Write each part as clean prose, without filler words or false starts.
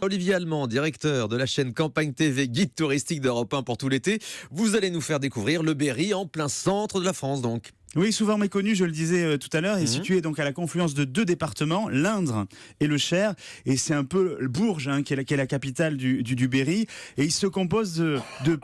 Olivier Allemand, directeur de la chaîne Campagne TV, guide touristique d'Europe 1 pour tout l'été. Vous allez nous faire découvrir le Berry en plein centre de la France donc. Oui, souvent méconnu, je le disais tout à l'heure, est situé donc à la confluence de deux départements, l'Indre et le Cher, et c'est un peu le Bourges qui est la capitale du Berry, et il se compose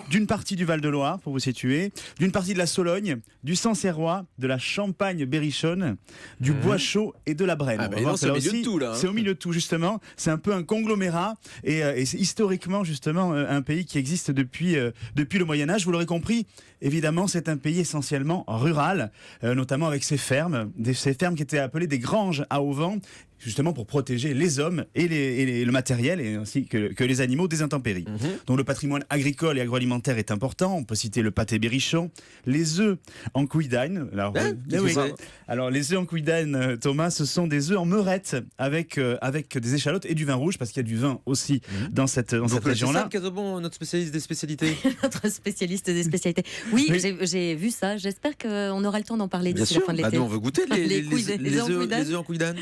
d'une partie du Val-de-Loire, pour vous situer, d'une partie de la Sologne, du Sancerrois, de la Champagne-Berrichonne, du Bois-Chaud et de la Brenne. Ah bah non, c'est au milieu de tout là. C'est au milieu de tout justement, c'est un peu un conglomérat, et c'est historiquement justement un pays qui existe depuis le Moyen-Âge. Vous l'aurez compris, évidemment c'est un pays essentiellement rural. Notamment avec ces fermes qui étaient appelées des granges à auvents, justement pour protéger les hommes et le matériel, et ainsi que les animaux des intempéries. Donc le patrimoine agricole et agroalimentaire est important. On peut citer le pâté berrichon, les œufs en quidane. Alors les œufs en quidane, Thomas, ce sont des œufs en meurette avec des échalotes et du vin rouge, parce qu'il y a du vin aussi dans cette région-là. C'est ça, Casobon, notre spécialiste des spécialités. Notre spécialiste des spécialités. Oui, j'ai vu ça. J'espère qu'on aura le temps d'en parler d'ici la fin de l'été. Nous, on veut goûter les œufs en quidane.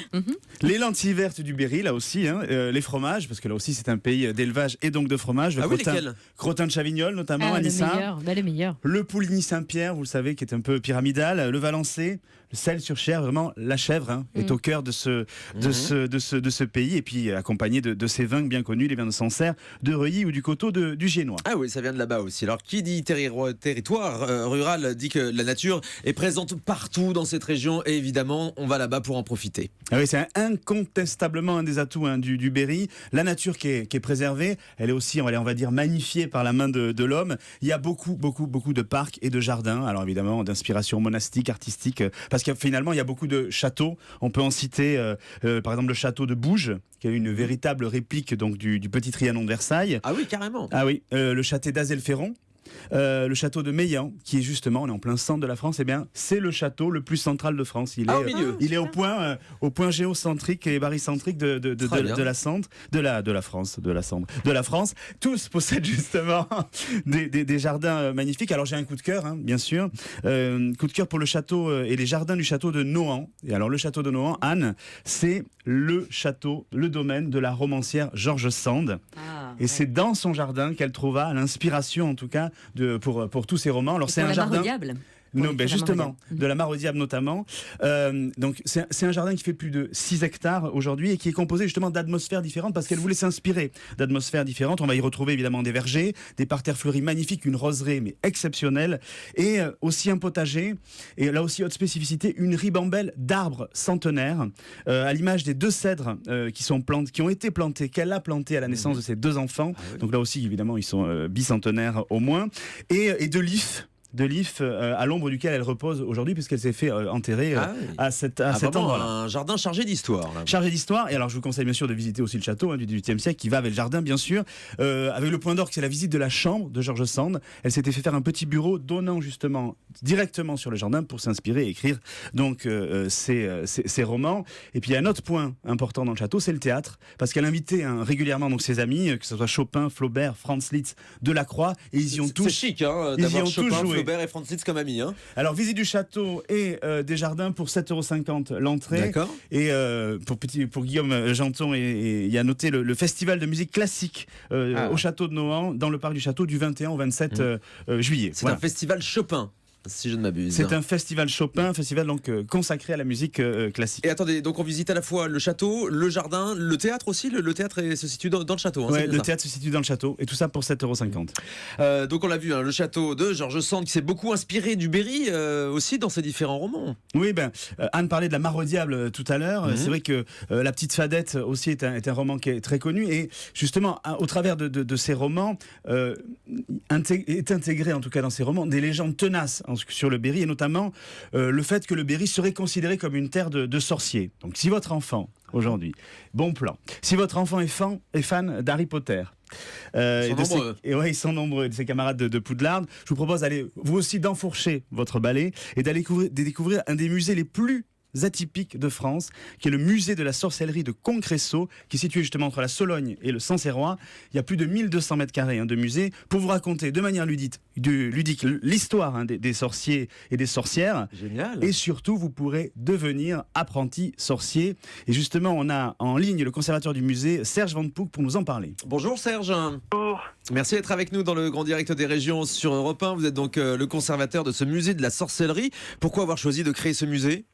Les lentilles vertes du Berry, là aussi, les fromages, parce que là aussi c'est un pays d'élevage et donc de fromage. Lesquels ? Crottin de Chavignol notamment, Anissa. Le meilleur. Le Pouligny Saint-Pierre, vous le savez, qui est un peu pyramidal. Le Valençay, le sel sur Cher, vraiment la chèvre est au cœur de ce pays, et puis accompagné de ces vins bien connus, les vins de Sancerre, de Reuilly ou du coteau du Giennois. Ah oui, ça vient de là-bas aussi. Alors qui dit territoire rural dit que la nature est présente partout dans cette région, et évidemment on va là-bas pour en profiter. Ah oui, c'est incontestablement un des atouts du Berry. La nature qui est préservée, elle est aussi, on va dire, magnifiée par la main de l'homme. Il y a beaucoup de parcs et de jardins, alors évidemment d'inspiration monastique, artistique, parce que finalement il y a beaucoup de châteaux. On peut en citer par exemple le château de Bouges, qui est une véritable réplique donc du petit Trianon de Versailles. Ah oui, carrément. Ah oui, le château d'Azelferron. Le château de Meillan, qui est justement, on est en plein centre de la France, c'est le château le plus central de France. Il est au milieu. Il est au point géocentrique et barycentrique de la France. Tous possèdent justement des jardins magnifiques. Alors j'ai un coup de cœur, bien sûr. Coup de cœur pour le château et les jardins du château de Nohant. Et alors le château de Nohant, Anne, c'est le château, le domaine de la romancière George Sand. Et c'est dans son jardin qu'elle trouva l'inspiration, en tout cas, pour tous ses romans. Alors c'est un jardin. Non, justement, de la Mare au Diable notamment. Donc c'est un jardin qui fait plus de 6 hectares aujourd'hui, et qui est composé justement d'atmosphères différentes, parce qu'elle voulait s'inspirer d'atmosphères différentes. On va y retrouver évidemment des vergers, des parterres fleuris magnifiques, une roseraie mais exceptionnelle, et aussi un potager, et là aussi haute spécificité, une ribambelle d'arbres centenaires, à l'image des 2 cèdres qui ont été plantés, qu'elle a plantés à la naissance de ses 2 enfants. Donc là aussi évidemment ils sont bicentenaires au moins, et de l'if à l'ombre duquel elle repose aujourd'hui, puisqu'elle s'est fait enterrer à cet endroit-là. Un jardin chargé d'histoire. Chargé d'histoire. Et alors je vous conseille bien sûr de visiter aussi le château du XVIIIe siècle, qui va avec le jardin bien sûr, avec le point d'orgue, c'est la visite de la chambre de George Sand. Elle s'était fait faire un petit bureau donnant justement directement sur le jardin pour s'inspirer et écrire donc ses romans. Et puis il y a un autre point important dans le château, c'est le théâtre, parce qu'elle invitait régulièrement donc ses amis, que ce soit Chopin, Flaubert, Franz Liszt, Delacroix, et ils y ont tous. C'est chic d'avoir Chopin, Flaubert et Franz Liszt comme amis. Alors visite du château et des jardins pour 7,50 € l'entrée. D'accord. Et pour Guillaume Janton, et il y a noté le festival de musique classique au château de Nohant, dans le parc du château, du 21 au 27 juillet. C'est un festival Chopin, si je ne m'abuse. C'est un festival Chopin, un festival donc consacré à la musique classique. Et attendez, donc on visite à la fois le château, le jardin, le théâtre aussi. Le théâtre se situe dans le château. Oui, le théâtre se situe dans le château, et tout ça pour 7,50 €. Donc on l'a vu, le château de George Sand, qui s'est beaucoup inspiré du Berry aussi dans ses différents romans. Oui, Anne parlait de la Mare au Diable tout à l'heure. C'est vrai que La Petite Fadette aussi est un roman qui est très connu, et justement au travers de ces romans est intégré, en tout cas dans ces romans, des légendes tenaces sur le Berry, et notamment le fait que le Berry serait considéré comme une terre de sorciers. Donc si votre enfant, aujourd'hui, bon plan, si votre enfant est fan d'Harry Potter, ils sont nombreux, de ses camarades de Poudlard, je vous propose d'aller vous aussi d'enfourcher votre balai et d'aller découvrir un des musées les plus atypiques de France, qui est le musée de la sorcellerie de Concresso, qui est situé justement entre la Sologne et le Sancerrois. Il y a plus de 1200 mètres carrés de musée pour vous raconter de manière ludique l'histoire des sorciers et des sorcières. Génial. Et surtout, vous pourrez devenir apprenti sorcier. Et justement, on a en ligne le conservateur du musée, Serge Van Poek, pour nous en parler. Bonjour Serge. Bonjour. Merci d'être avec nous dans le Grand Direct des Régions sur Europe 1. Vous êtes donc le conservateur de ce musée de la sorcellerie. Pourquoi avoir choisi de créer ce musée ?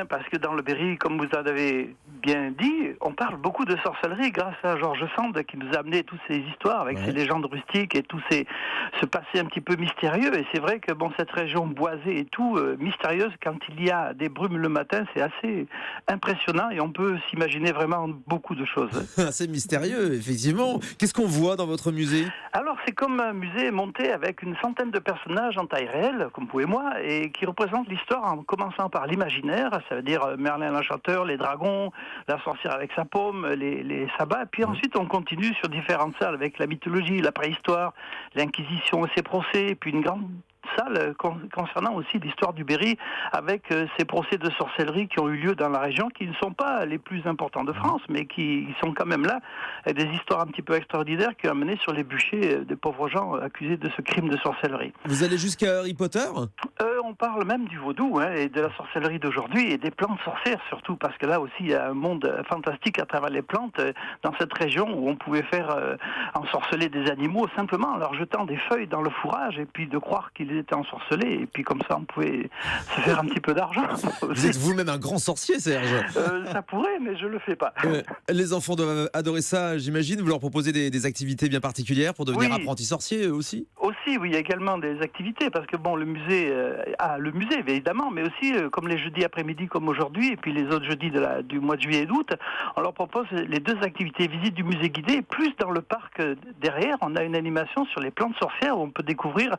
Parce que dans le Berry, comme vous en avez bien dit, on parle beaucoup de sorcellerie grâce à Georges Sand qui nous a amené toutes ces histoires avec ces légendes rustiques et tout ce passé un petit peu mystérieux. Et c'est vrai que cette région boisée et tout, mystérieuse, quand il y a des brumes le matin, c'est assez impressionnant et on peut s'imaginer vraiment beaucoup de choses. C'est mystérieux, effectivement. Qu'est-ce qu'on voit dans votre musée ? Alors c'est comme un musée monté avec une centaine de personnages en taille réelle, comme vous et moi, et qui représentent l'histoire en commençant par l'imaginaire, ça veut dire Merlin l'Enchanteur, les dragons, la sorcière avec sa paume, les sabbats, puis ensuite on continue sur différentes salles avec la mythologie, la préhistoire, l'Inquisition et ses procès, puis une grande salle concernant aussi l'histoire du Berry avec ces procès de sorcellerie qui ont eu lieu dans la région, qui ne sont pas les plus importants de France, mais qui sont quand même là, avec des histoires un petit peu extraordinaires qui ont amené sur les bûchers des pauvres gens accusés de ce crime de sorcellerie. Vous allez jusqu'à Harry Potter ? On parle même du vaudou et de la sorcellerie d'aujourd'hui et des plantes sorcières surtout, parce que là aussi il y a un monde fantastique à travers les plantes dans cette région où on pouvait faire ensorceler des animaux simplement en leur jetant des feuilles dans le fourrage et puis de croire qu'ils étaient ensorcelés et puis comme ça on pouvait se faire un petit peu d'argent. Vous êtes vous-même un grand sorcier, Serge. Ça pourrait, mais je le fais pas. Les enfants doivent adorer ça, j'imagine. Vous leur proposez des activités bien particulières pour devenir apprentis sorciers eux aussi ? Aussi, oui, il y a également des activités, parce que le musée le musée évidemment, mais aussi comme les jeudis après-midi comme aujourd'hui, et puis les autres jeudis du mois de juillet et d'août, on leur propose les deux activités, visite du musée guidé, plus dans le parc derrière, on a une animation sur les plantes sorcières où on peut découvrir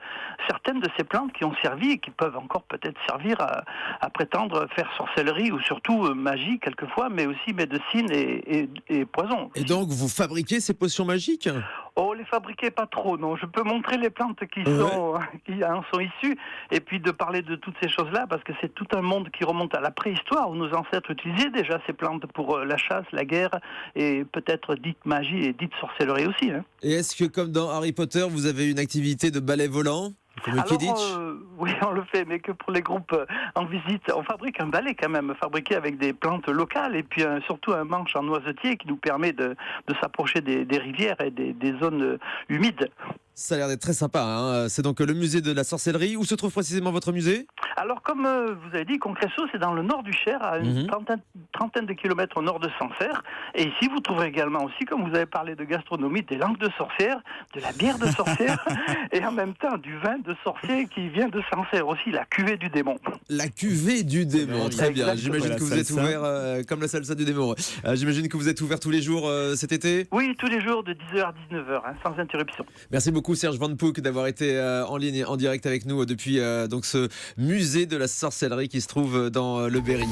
certaines de ces plantes qui ont servi et qui peuvent encore peut-être servir à prétendre faire sorcellerie ou surtout magie quelquefois, mais aussi médecine et poison. Et donc vous fabriquez ces potions magiques ? Oh, les fabriquer pas trop, non. Je peux montrer les plantes qui en sont issues et puis de parler de toutes ces choses-là parce que c'est tout un monde qui remonte à la préhistoire où nos ancêtres utilisaient déjà ces plantes pour la chasse, la guerre et peut-être dite magie et dite sorcellerie aussi. Et est-ce que comme dans Harry Potter, vous avez une activité de ballet volant ? Oui, on le fait, mais que pour les groupes en visite. On fabrique un balai quand même, fabriqué avec des plantes locales et puis surtout un manche en noisetier qui nous permet de s'approcher des rivières et des zones humides. Ça a l'air d'être très sympa, hein. C'est donc le musée de la sorcellerie. Où se trouve précisément votre musée ? Alors, comme vous avez dit, Concresso, c'est dans le nord du Cher, à une trentaine de kilomètres au nord de Sancerre. Et ici, vous trouverez également aussi, comme vous avez parlé de gastronomie, des langues de sorcière, de la bière de sorcière, et en même temps du vin de sorcier qui vient de Sancerre aussi, la cuvée du démon. La cuvée du démon, très bien. J'imagine que vous êtes ouvert, comme la salsa du démon. J'imagine que vous êtes ouvert tous les jours cet été ? Oui, tous les jours de 10h à 19h, sans interruption. Merci beaucoup Serge Van Poek d'avoir été en ligne et en direct avec nous depuis donc ce musée de la sorcellerie qui se trouve dans le Berry.